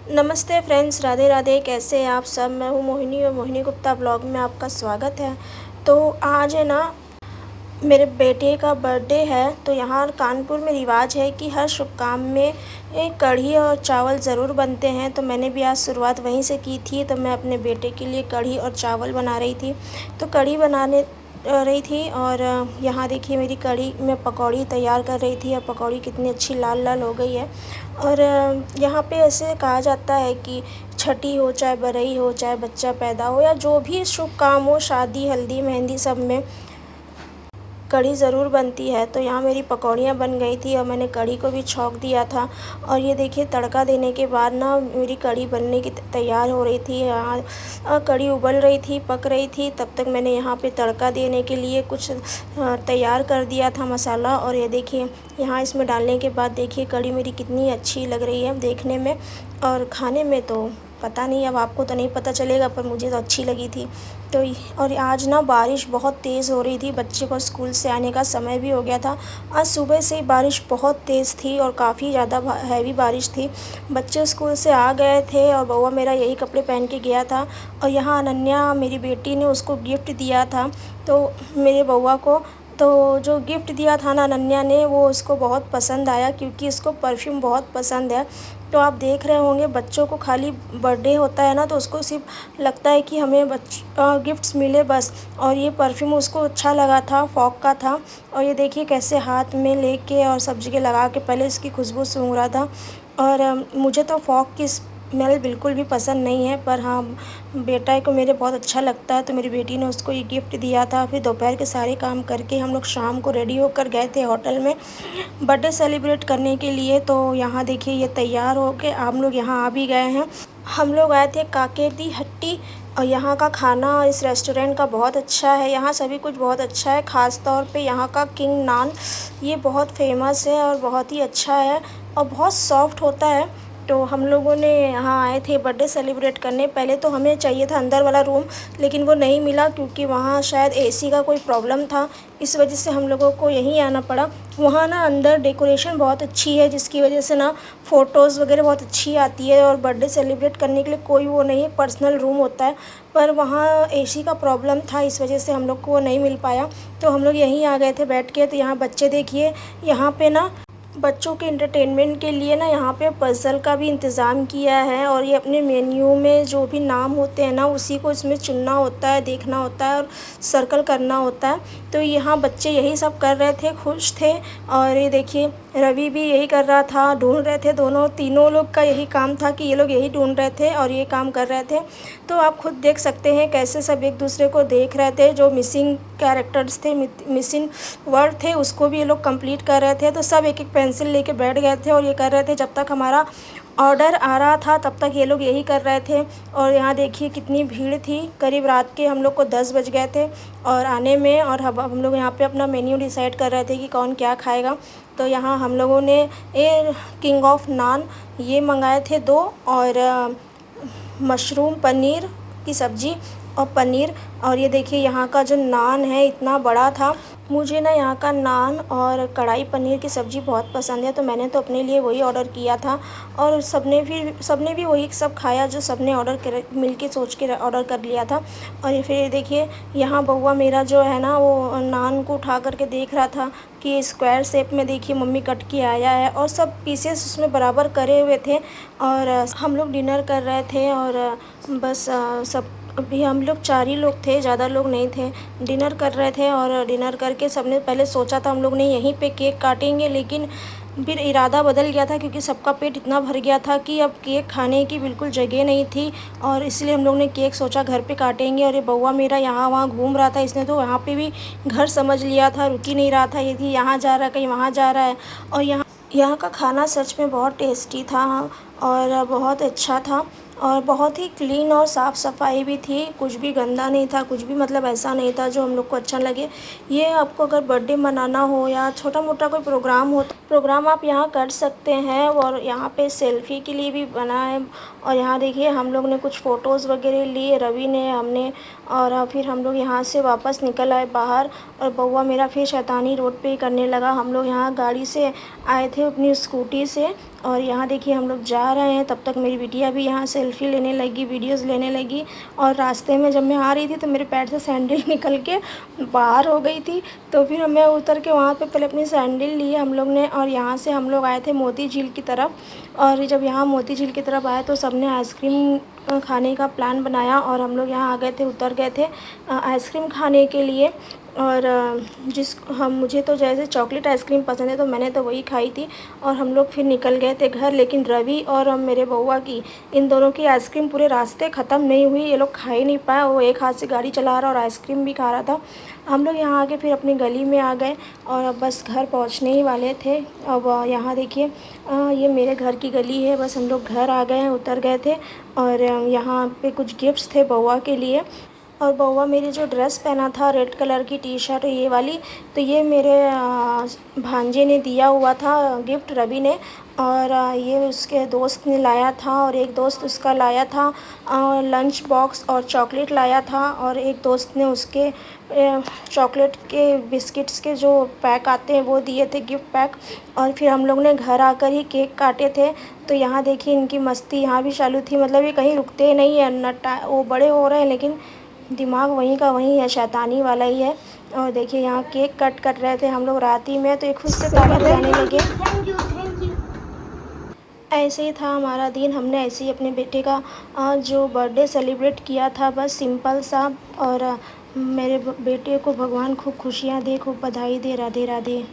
नमस्ते फ्रेंड्स, राधे राधे। कैसे हैं आप सब। मैं हूँ मोहिनी और मोहिनी गुप्ता ब्लॉग में आपका स्वागत है। तो आज है ना, मेरे बेटे का बर्थडे है। तो यहाँ कानपुर में रिवाज है कि हर शुभ काम में एक कढ़ी और चावल ज़रूर बनते हैं। तो मैंने भी आज शुरुआत वहीं से की थी। तो मैं अपने बेटे के लिए कढ़ी और चावल बना रही थी। तो कढ़ी बनाने रही थी और यहाँ देखिए मेरी कढ़ी में पकौड़ी तैयार कर रही थी और पकौड़ी कितनी अच्छी लाल लाल हो गई है। और यहाँ पे ऐसे कहा जाता है कि छठी हो चाहे बरई हो चाहे बच्चा पैदा हो या जो भी शुभ काम हो, शादी हल्दी मेहंदी, सब में कढ़ी ज़रूर बनती है। तो यहाँ मेरी पकौड़ियाँ बन गई थी और मैंने कढ़ी को भी छौंक दिया था। और ये देखिए तड़का देने के बाद ना मेरी कढ़ी बनने की तैयार हो रही थी। यहाँ कढ़ी उबल रही थी, पक रही थी। तब तक मैंने यहाँ पे तड़का देने के लिए कुछ तैयार कर दिया था मसाला। और ये देखिए यहाँ इसमें डालने के बाद देखिए कढ़ी मेरी कितनी अच्छी लग रही है देखने में, और खाने में तो पता नहीं, अब आपको तो नहीं पता चलेगा पर मुझे तो अच्छी लगी थी। तो और आज ना बारिश बहुत तेज़ हो रही थी, बच्चे को स्कूल से आने का समय भी हो गया था। आज सुबह से ही बारिश बहुत तेज़ थी और काफ़ी ज़्यादा हैवी बारिश थी। बच्चे स्कूल से आ गए थे और बउआ मेरा यही कपड़े पहन के गया था। और यहाँ अनन्या मेरी बेटी ने उसको गिफ्ट दिया था, तो मेरे बउआ को तो जो गिफ्ट दिया था ना अनन्या ने, वो उसको बहुत पसंद आया क्योंकि इसको परफ्यूम बहुत पसंद है। तो आप देख रहे होंगे बच्चों को खाली बर्थडे होता है ना तो उसको सिर्फ लगता है कि हमें गिफ्ट्स मिले बस। और ये परफ्यूम उसको अच्छा लगा था, फॉग का था। और ये देखिए कैसे हाथ में लेके और सब जगह लगा के पहले इसकी खुशबू सूंघ रहा था। और मुझे तो फॉग की स्मेल बिल्कुल भी पसंद नहीं है, पर हाँ बेटा को मेरे बहुत अच्छा लगता है। तो मेरी बेटी ने उसको ये गिफ्ट दिया था। फिर दोपहर के सारे काम करके हम लोग शाम को रेडी होकर गए थे होटल में बर्थडे सेलिब्रेट करने के लिए। तो यहाँ देखिए ये तैयार हो के हम लोग यहाँ आ भी गए हैं। हम लोग आए थे काके दी हट्टी। और यहाँ का खाना इस रेस्टोरेंट का बहुत अच्छा है। यहाँ सभी कुछ बहुत अच्छा है, ख़ास तौर पे यहाँ का किंग नान ये बहुत फेमस है और बहुत ही अच्छा है और बहुत सॉफ्ट होता है। तो हम लोगों ने यहाँ आए थे बर्थडे सेलिब्रेट करने। पहले तो हमें चाहिए था अंदर वाला रूम, लेकिन वो नहीं मिला क्योंकि वहाँ शायद एसी का कोई प्रॉब्लम था। इस वजह से हम लोगों को यहीं आना पड़ा। वहाँ ना अंदर डेकोरेशन बहुत अच्छी है जिसकी वजह से ना फ़ोटोज़ वगैरह बहुत अच्छी आती है। और बर्थडे सेलिब्रेट करने के लिए कोई वो नहीं है, पर्सनल रूम होता है। पर वहाँ एसी का प्रॉब्लम था, इस वजह से हम लोग को वो नहीं मिल पाया। तो हम लोग यहीं आ गए थे बैठ के। तो यहाँ बच्चे देखिए, यहाँ पे ना बच्चों के एंटरटेनमेंट के लिए ना यहाँ पे पज़ल का भी इंतज़ाम किया है। और ये अपने मेन्यू में जो भी नाम होते हैं ना उसी को इसमें चुनना होता है, देखना होता है और सर्कल करना होता है। तो यहाँ बच्चे यही सब कर रहे थे, खुश थे। और ये देखिए रवि भी यही कर रहा था, ढूंढ रहे थे। दोनों तीनों लोग का यही काम था कि ये लोग यही ढूंढ रहे थे और ये काम कर रहे थे। तो आप खुद देख सकते हैं कैसे सब एक दूसरे को देख रहे थे। जो मिसिंग कैरेक्टर्स थे, मिसिंग वर्ड थे, उसको भी ये लोग कंप्लीट कर रहे थे। तो सब एक एक पेंसिल लेके बैठ गए थे और ये कर रहे थे। जब तक हमारा ऑर्डर आ रहा था तब तक ये लोग यही कर रहे थे। और यहाँ देखिए कितनी भीड़ थी, करीब रात के हम लोग को 10 बज गए थे और आने में। और हम लोग यहाँ पे अपना मेन्यू डिसाइड कर रहे थे कि कौन क्या खाएगा। तो यहाँ हम लोगों ने ये किंग ऑफ नान ये मंगाए थे 2, और मशरूम पनीर की सब्ज़ी और पनीर। और ये देखिए यहाँ का जो नान है इतना बड़ा था। मुझे ना यहाँ का नान और कढ़ाई पनीर की सब्ज़ी बहुत पसंद है, तो मैंने तो अपने लिए वही ऑर्डर किया था। और सबने भी वही सब खाया जो सबने ऑर्डर कर मिल के सोच के ऑर्डर कर लिया था। और ये फिर देखिए यहाँ बउआ मेरा जो है ना वो नान को उठा करके देख रहा था कि स्क्वायर शेप में देखिए मम्मी कट के आया है, और सब पीसेस उसमें बराबर करे हुए थे। और हम लोग डिनर कर रहे थे और बस सब अभी हम लोग 4 ही लोग थे, ज़्यादा लोग नहीं थे। डिनर कर रहे थे और डिनर करके सबने पहले सोचा था हम लोग ने यहीं पे केक काटेंगे, लेकिन फिर इरादा बदल गया था क्योंकि सबका पेट इतना भर गया था कि अब केक खाने की बिल्कुल जगह नहीं थी। और इसलिए हम लोग ने केक सोचा घर पे काटेंगे। और ये बउआ मेरा यहाँ वहाँ घूम रहा था, इसने तो यहाँ पे भी घर समझ लिया था, रुक ही नहीं रहा था। ये थी यहाँ जा रहा है, कहीं वहाँ जा रहा है। और यहाँ का खाना सच में बहुत टेस्टी था और बहुत अच्छा था और बहुत ही क्लीन और साफ़ सफाई भी थी। कुछ भी गंदा नहीं था, कुछ भी मतलब ऐसा नहीं था जो हम लोग को अच्छा लगे। ये आपको अगर बर्थडे मनाना हो या छोटा मोटा कोई प्रोग्राम हो तो प्रोग्राम आप यहाँ कर सकते हैं। और यहाँ पे सेल्फ़ी के लिए भी बना है। और यहाँ देखिए हम लोग ने कुछ फ़ोटोज़ वगैरह लिए, रवि ने, हमने। और फिर हम लोग यहाँ से वापस निकल आए बाहर। और बउआ मेरा फिर शैतानी रोड पे ही करने लगा। हम लोग यहाँ गाड़ी से आए थे अपनी स्कूटी से और यहाँ देखिए हम लोग जा रहे हैं, तब तक मेरी बिटिया भी यहाँ सेल्फ़ी लेने लगी, वीडियोज़ लेने लगी। और रास्ते में जब मैं आ रही थी तो मेरे पैर से सैंडल निकल के बाहर हो गई थी। तो फिर मैं उतर के वहाँ पे पहले अपनी सैंडल ली हम लोग ने, और यहाँ से हम लोग आए थे मोती झील की तरफ। और जब यहाँ मोती झील की तरफ आए तो सबने आइसक्रीम खाने का प्लान बनाया, और हम लोग यहाँ आ गए थे, उतर गए थे आइसक्रीम खाने के लिए। और मुझे तो जैसे चॉकलेट आइसक्रीम पसंद है तो मैंने तो वही खाई थी। और हम लोग फिर निकल गए थे घर, लेकिन रवि और मेरे बउआ की, इन दोनों की आइसक्रीम पूरे रास्ते ख़त्म नहीं हुई। ये लोग खा ही नहीं पाए, वो एक हाथ से गाड़ी चला रहा और आइसक्रीम भी खा रहा था। हम लोग यहाँ आके फिर अपनी गली में आ गए और अब बस घर पहुँचने ही वाले थे। अब यहाँ देखिए ये मेरे घर की गली है, बस हम लोग घर आ गए हैं, उतर गए थे। और यहाँ पे कुछ गिफ्ट्स थे बउआ के लिए। और बउआ मेरी जो ड्रेस पहना था रेड कलर की टी शर्ट ये वाली, तो ये मेरे भांजे ने दिया हुआ था गिफ्ट, रवि ने। और ये उसके दोस्त ने लाया था, और एक दोस्त उसका लाया था लंच बॉक्स और चॉकलेट लाया था। और एक दोस्त ने उसके चॉकलेट के बिस्किट्स के जो पैक आते हैं वो दिए थे, गिफ्ट पैक। और फिर हम लोग ने घर आकर ही केक काटे थे। तो यहाँ देखिए इनकी मस्ती यहाँ भी चालू थी, मतलब ये कहीं रुकते नहीं है। वो बड़े हो रहे हैं लेकिन दिमाग वहीं का वहीं है, शैतानी वाला ही है। और देखिए यहाँ केक कट कर रहे थे हम लोग रात ही में, तो ये खुद से ताली बजाने लगे। ऐसे ही था हमारा दिन, हमने ऐसे ही अपने बेटे का जो बर्थडे सेलिब्रेट किया था, बस सिंपल सा। और मेरे बेटे को भगवान खूब खुशियाँ दे, खूब बधाई दे। राधे राधे।